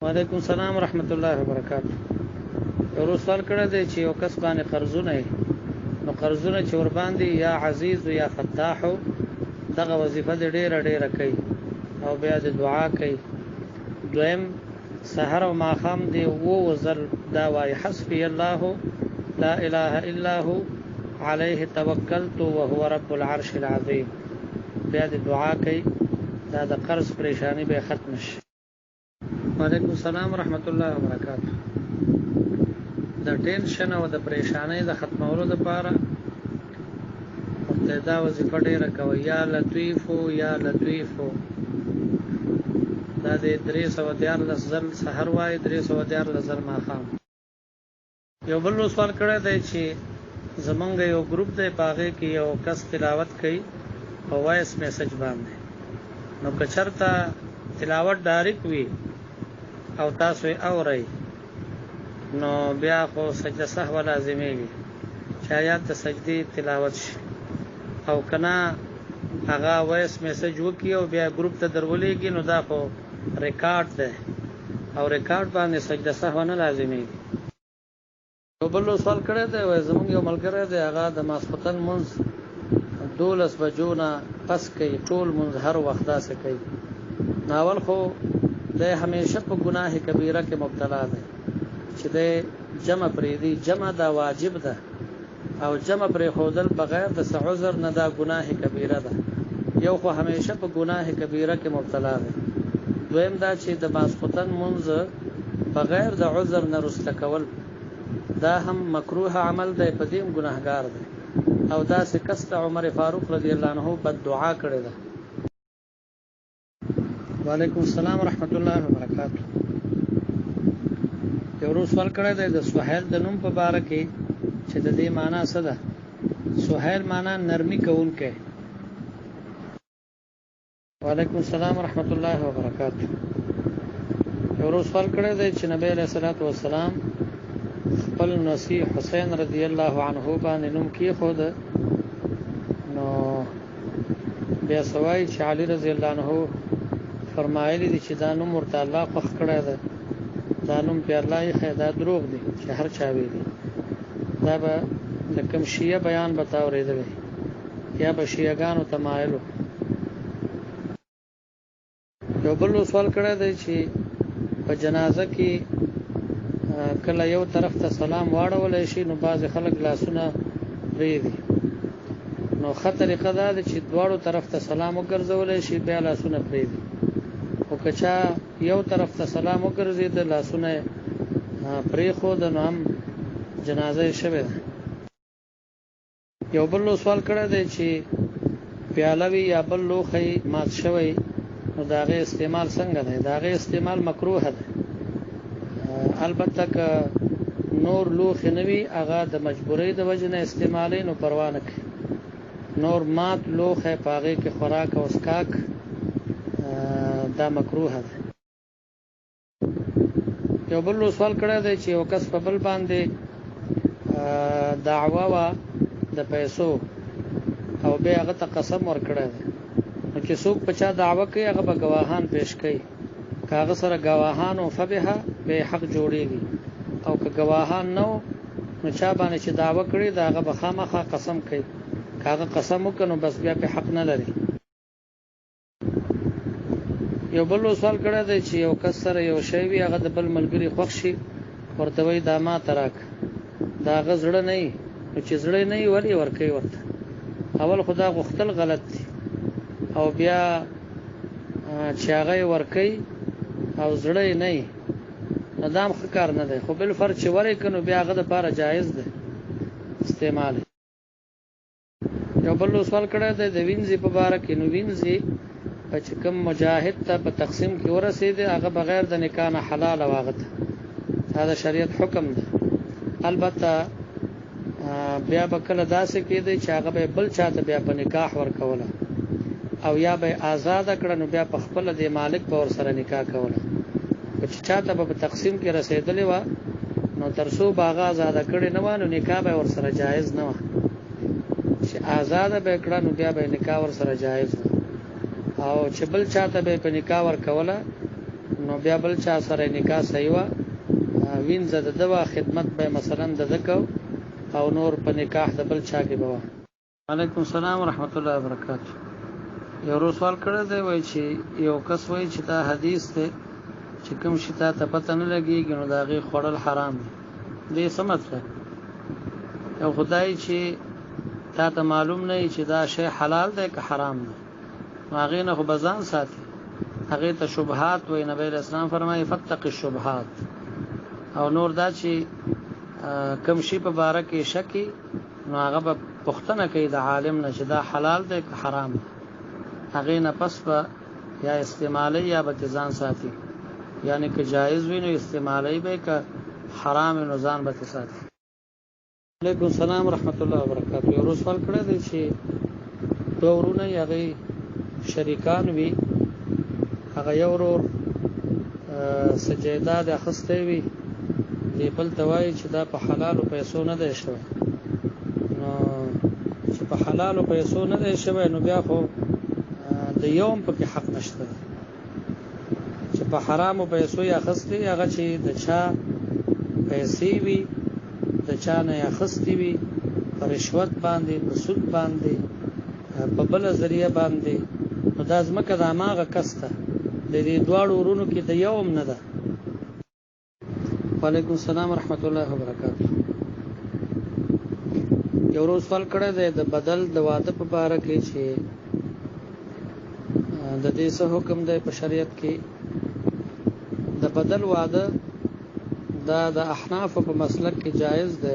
وعلیکم السلام ورحمت الله وبرکاته. یو سوال کړی دی چې یو کس باندې قرضونه نو قرضونه چې ور باندې یا عزیز یا فتاح دغه وظیفه دې ډیره کوي او بیا د دعا کوي. دویم سحر او ماخام دی وزر دا وای حسبي الله لا اله الا هو عليه توکلت وهو رب العرش العظیم. بیا د دعا کوي دا د قرض پریشانی به ختم شي. وعلیکم السلام ورحمت الله وبرکاته. د ټینشن او د پریشانی د ختمولو لپاره دا وظیفه ډیره کوي یا لطیفو یا لطیفو. دا د 314 ځل سحر وای 314 ځل ماښام. یو بل سوال کړی دی چې زمونږ یو ګروپ دی پاغه کې یو کس تلاوت کوي او وایس میسج باندې نو کچرتا تلاوت ډایرک وی او تاسو یې اورئ نو بیا خو سجده سهو لازمیږي چې آیات د سجدي تلاوت شي او کنا هغه وایس میسج وکي او بیا ګروپ ته درولېږي نو دا خو ریکارډ ده او ریکارډ باندې سجده سهو نه لازمیږي. یو بل سوال کړی دی وای زمونږ یو ملګری دی هغه د ماسخوتن منځ 12 بجو نه پس کوي ټول منځ هر وخت داسې کوي. ناول خو د همیشه په ګناه کبیره کې مبتلا دی چې د جمع پرې دی. جمع دا واجب ده او جمع پرې خودل بغیر د عذر نه دا ګناه کبیره ده. یو خو همیشه په ګناه کبیره کې مبتلا دی. دویم دا چې د ماسخوتن منځ بغیر د عذر نه رسته کول دا هم مکروه عمل دی په دې ګناهګار دی او دا سه کست عمر فاروق رضی الله عنه بد دعا کړی ده. وعلیکم السلام ورحمت الله وبرکاته. یو سوال کړی دی د سهیل د نوم په باره کې چې د دې معنی څه ده. سهیل معنی نرمي کوونکی. وعلیکم السلام ورحمت الله وبرکاته. یو سوال کړی دی چې نبی علیہ الصلوۃ والسلام خپل نسی حسین رضی الله عنه باندې نوم کې خود نو بیا سوای چې علی رضی الله عنه فرمایلی دي چې دا نوم ورته الله خوښ کړی ده. دا نوم په الله یې خیدا دروغ دي چې هر چا ویلي. دا به لکم شیعه بیان بتاورېدل یا به شیعهګانو تمایلو. یو بل سوال کړی دی چې په جنازه کې کله یو طرف ته سلام واړول شي نو بعض خلک لاسونه ریدي نو خطر طریقه دا ده چې دواړو طرف ته سلام وګرځول شي بیا لاسونه پریدي او کچا یو طرف ته سلام وګرځي د لاسونه پری خو د نام جنازه شوه. یو بل سوال کړی دی چې پیالوي یا بل لوخي مات شوی نو داغه استعمال څنګه دی. داغه استعمال مکروه ده البته که نور لوخ نوی هغه د مجبورۍ د وجه نه استعمالي نو پروا نه کوي. نور مات لوخ پاغه کې خوراک او اسکاک دا مکروه ده. یو بل سوال کړی دی چې یو کس په بل باندې دعوا وا د پیسو او بیا هغه ته قسم ورکړی دی نو چې څوک په چا دعوا کوي هغه به گواهان پیش کوي. کاغذ سره گواهان او فبها به حق جوړيږي او که گواهان نو نو چا باندې چې دعوه کړی دا هغه به خامخا قسم کوي. کاغه قسم وکړو بس بیا په حق نه لري. یو بل سوال کړی دی چې یو کس سره یو شی وي هغه د بل ملګری خوښ شي ورته وای دا ما تراک دا غزړه نه وي نو چې زړه نه وي ولې ورکوي ورته. اول خدا غختل غلط دي او بیا چې هغه ورکوي او زړه نه وي ندام خکار نه دی خو بل فرض چې ورې کنو بیا هغه د لپاره جایز ده استعمال. یو بل سوال کړی دی د وینځي په باره کې نو وینځي چې کوم مجاهد ته په تقسیم کې ورسېد هغه بغیر د نکاح نه حلال واغته. دا شریعت حکم ده. البته بیا به کله داسې کېدی چې هغه به بل چاته بیا په نکاح ورکوله او یا به آزاد کړه نو بیا په خپل د مالک په ور سره نکاح کوله. چې چاته په تقسیم کې رسیدلې و نو ترسو باغ آزاد کړي نه وانه نکاح به ور سره جایز نه و. چې آزاد به کړه نو بیا به نکاح ور سره جایز و او چې بل چاته به په نکاح ور کوله نو بیا بل چا سره نکاح صحیح وا وینځه د دوا خدمت به مثلا د دکو او نور په نکاح د بل چا کې بوا. وعلیکم السلام ورحمت الله وبرکاته. یو سوال کړی دی وای چې یو کس وای چې دا حدیث ته چې کوم شي ته پته نه لګیږي نو دا غي خورل حرام دی. دې سمت ده یو خدای چې تا ته معلوم نه چې دا شی حلال دی که حرام دی هغه نه خو بزان ساتي هغه ته شبهات وای نبی اسلام فرمایي فتق الشبهات او نور دا چې کوم شي په باره کې شکی نو هغه په پښتنه کې د عالم نه چې دا حلال دی که حرام دی هغه نه پس په یا استعمالي یا به ځان ساتي یعنی که جایز وي نو استعمالي به که حرام نو ځان به ساتي. علیکم السلام ورحمت الله وبرکاته. یو سوال کړی دی چې دوه ورونه هغه شریکان وي هغه یو ورور سجده د اخسته وي دی بل توای چې دا په حلال او پیسو نه دی شوی نو چې په حلال او پیسو نه دی شوی نو بیا خو د یوم په کې حق نشته چې په حرام او پیسو یې اخستې هغه چې د چا پیسې وي د چا نه اخستې وي په رشوت باندې په سود باندې په بل ذریعہ باندې نو دا ځمکه د اماغه کسته د دې دواړو ورونو کې د یوم نه ده. وعلیکم السلام ورحمت الله وبرکاته. یو روز سوال کړی دی د بدل د واده په اړه کې چې د دې څه حکم دی په شریعت کې. د بدل واده دا د احناف په مسلک کې جایز ده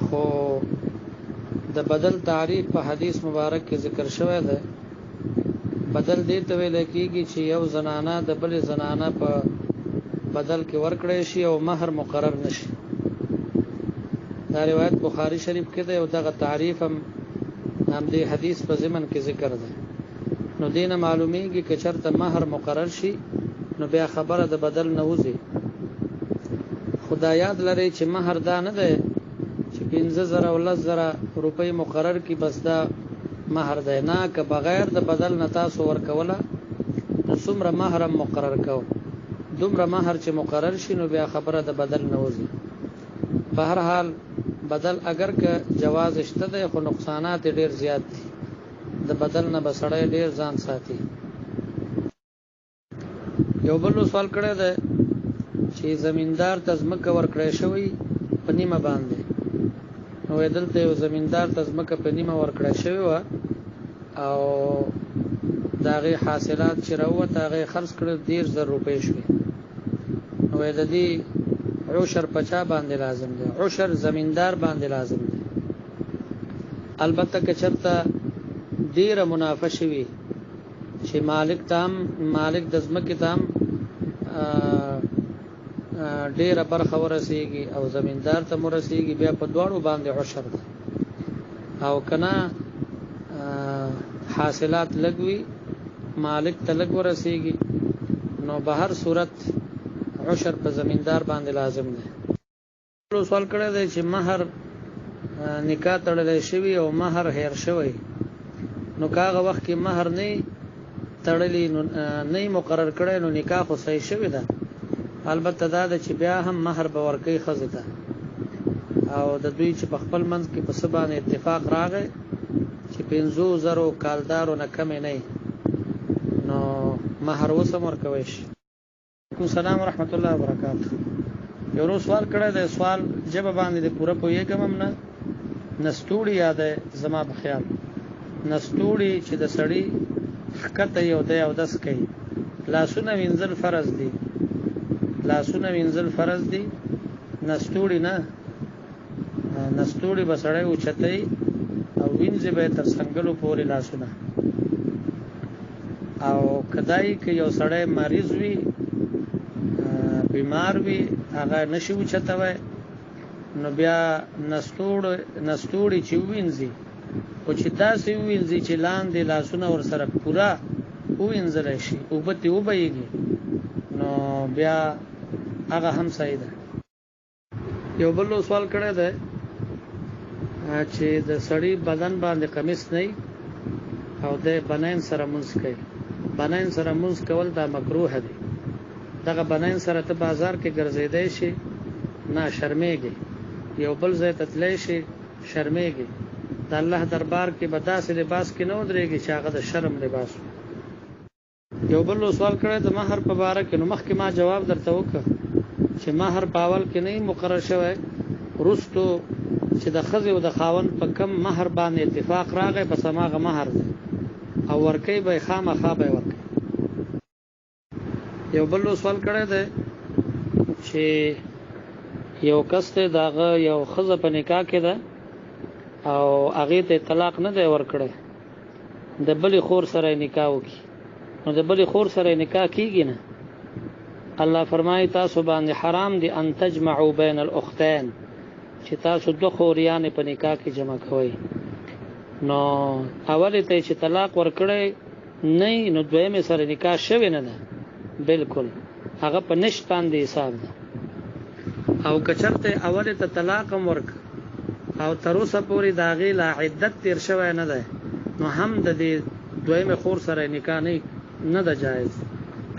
خو د بدل تعریف په حدیث مبارک کې ذکر شوی ده. بدل دې ته ویل کېږي چې یو زنانه د بل زنانه په بدل کې ورکړی شي او مہر مقرر نشي. دا روایت بخاری شریف کې ده او دغه تعریف هم دې حدیث په ضمن کې ذکر ده. نو دینه معلومیږي چې چرته مہر مقرر شي نو بیا خبره د بدل نه وځي. خدای یاد لري چې مہر دا نه ده چې 15000 او 10000 روپۍ مقرر کی بس دا مہر ده نه که بغیر د بدل نه تاسو ورکوله نو څومره مہر مقرر کو دومره مہر چې مقرر شي نو بیا خبره د بدل نه وځي. په هر حال بدل اگر که جواز شته ده خو نقصانات ډیر زیات دي. د بدل نه بسړی ډیر ځان ساتي. یو بل سوال کړی دی چې زمیندار ته ځمکه ورکړی شوی په نیمه باندې نو دلته یو زمیندار ته ځمکه په نیمه ورکړی شوی و او د هغې حاصلات چې راووت هغې خرڅ کړل 10000 روپۍ شوې نو د دې عشر په چا باندې لازم دی؟ عشر زمیندار باندې لازم دی. البته که چېرته ډېره منافع شوي چې مالک د ځمکې ته هم ډېره برخه ورسیږي او زمیندار ته ورسیږي بیا په دواړو باندې عشر ده او کنه حاصلات لګوي مالک ته لګ ورسیږي نو به هر صورت عشر په زمیندار باندې لازم ده. سوال کړی دی چې مہر نکاح تړلی شوی او مہر هیر شوی نو کاغه وخت کې مہر نه تړلی نه مقرر کړی نو نکاح خو صحیح شوی ده. البته دا چې بیا هم مہر به ورکوي ښځې ته او د دوی چې په خپل منځ کې په څه باندې اتفاق راغی چې 50000 کالدارو نه کمې نه نو مہر اوس هم ورکوی شي. وعلیکم السلام ورحمت الله وبرکاته. یو روز سوال کړی دی سوال ژبه باندې د پوره پوهېږم هم نه نستوړي یاد زما په خیال نستوړي چې د سړي ښکته یو دی اودس کوي لاسونه وینځل فرض دي نستوړي نه نستوړي به سړی اوچتوي او وینځي به تر څنګلو پورې لاسونه او کدای که یو سړی مریض وي بیمار وي هغه نشي اوچتوي نو بیا نستوړي چې وینځي او چې داسې وینځي چې لاندې لاسونه ورسره پوره وینځلی شي اوبه ترې وبهیږي نو بیا هغه هم صحیح ده. یو بل سوال کړی دی چې د سړي بدن باندې قمیص نه او د بنین سره مونځ کوي بنین سره مونځ کول دا مکروه دی دغه بنین سره ته بازار کې ګرځېدای شي نه شرمېږي یو بل ځای ته تللی شي شرمېږي د الله دربار کې به داسې لباس کې نه ودرېږي چې هغه د شرم لباس یو بل سوال کړی د مہر په باره کې نو مخکې ما جواب درته وکړ چې مہر په اول کې نه مقرر شوی وروستو چې د ښځې او د خاوند په کم مہر باندې اتفاق راغی پس هماغه مہر دی او ورکوي به یې خامخا به یې ورکوي یو بل سوال کړی دی چې یو کس دی د هغه یو ښځه په نکاح کې ده او هغې ته طلاق نه دی ورکړی د بلې خور سره یې نکاح وکړي نو د بلې خور سره یې نکاح کېږي نه الله فرمایي تاسو باندې حرام دي ان تجمعوا بین الاختین چې تاسو دوه خوریانې په نکاح کې جمع کوئ نو اولې ته چې طلاق ورکړی نه نو دویمې سره نکاح شوې نه ده بالکل هغه په نشت باندې حساب ده او که چېرته اولې ته طلاق هم ورک او تر اوسه پورې د هغې لا عدت تېر شوی نه دی نو هم د دې دویمې خور سره نکاح نه ده جایز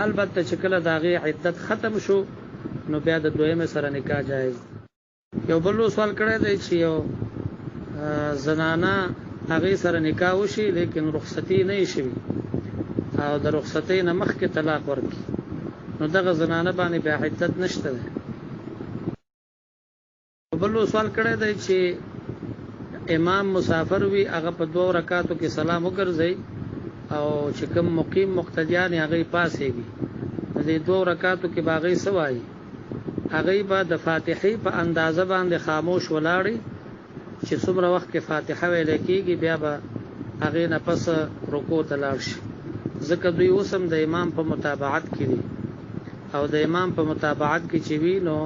البته چې کله د هغې عدت ختم شو نو بیا د دویمې سره نکاح جایز یو بل سوال کړی دی چې یو زنانه هغې سره نکاح وشي لیکن رخصتي نه یې شوي او د رخصتۍ نه مخکې طلاق ورکړي نو دغه زنانه باندې بیا عدت نشته دی بل سوال کړی دی چې امام مسافر وي هغه په 2 رکعاتو کې سلام وګرځي او چې کوم مقیم مقتدیان هغه پاسېږي د دې 2 رکعاتو کې باغې سوای هغه به د فاتحې په اندازه باندې خاموش ولاړی چې څومره وخت کې فاتحه ویل کېږي بیا به هغه نه پس رکوع ته لاړ شي ځکه دوی اوسم د امام په متابعت کې دي او د امام په متابعت کې چې وی نو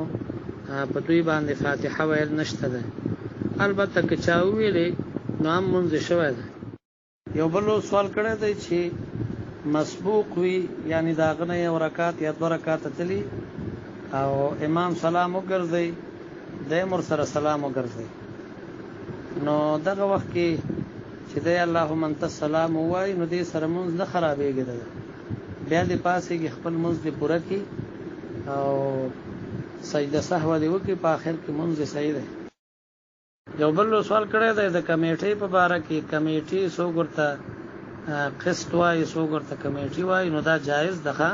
په دوی باندې فاتحه ویل نشته ده البته که چا ویلې نو هم مونږ شوی ده یو بل سوال کړی دی چې مسبوق وي یعنی دا غنه یو رکعت یا 2 رکعات تلی او امام سلام وګرځي د مر سره سلام وګرځي نو دغه وخت کې چې دی اللهم انت السلام وای نو دې سره مونږ نه خرابېږي ده بیا دې پاسې کې خپل مونږ دې پوره کی او سجده سهو دی وکي په اخر کې مونږ صحیح ده یو بل سوال کړی دی د کمیټې په باره کې کمیټې څوک ورته قسط وایي څوک ورته کمیټې وایي نو دا جایز ده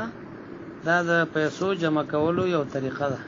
دا د پیسو جمع کولو یو طریقه ده